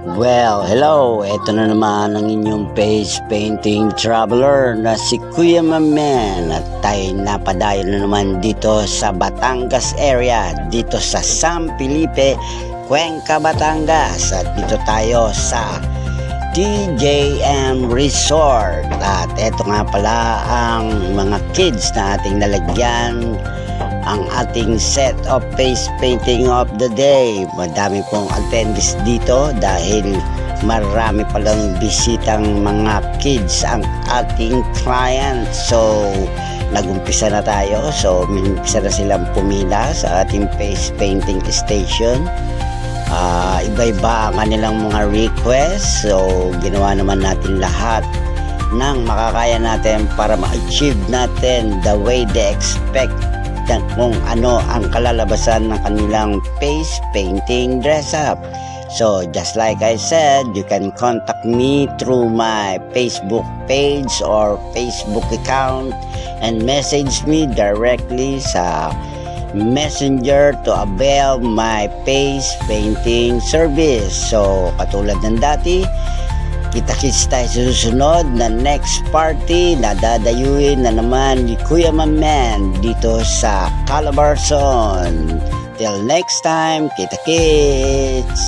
Well, hello! Ito na naman ang inyong face painting traveler na si Kuya Mamen. At tayo napadayo na naman dito sa Batangas area, dito sa San Felipe, Cuenca, Batangas. At dito tayo sa TJM Resort. At ito nga pala ang mga kids na ating nalagyan, ang ating set of face painting of the day. Madami pong attendees dito dahil marami palang bisitang mga kids ang ating client. So nagumpisa na tayo. So umpisa na silang pumila sa ating face painting station. Iba-iba ang kanilang mga request. So ginawa naman natin lahat ng makakaya natin para ma-achieve natin the way they expect kung ano ang kalalabasan ng kanilang face painting dress up. So just like I said, you can contact me through my Facebook page or Facebook account and message me directly sa Messenger to avail my face painting service. So katulad ng dati, kita-kits tayo sa susunod na next party na dadayuin na naman ni Kuya Mamen dito sa Calabarzon. Till next time, kita-kits!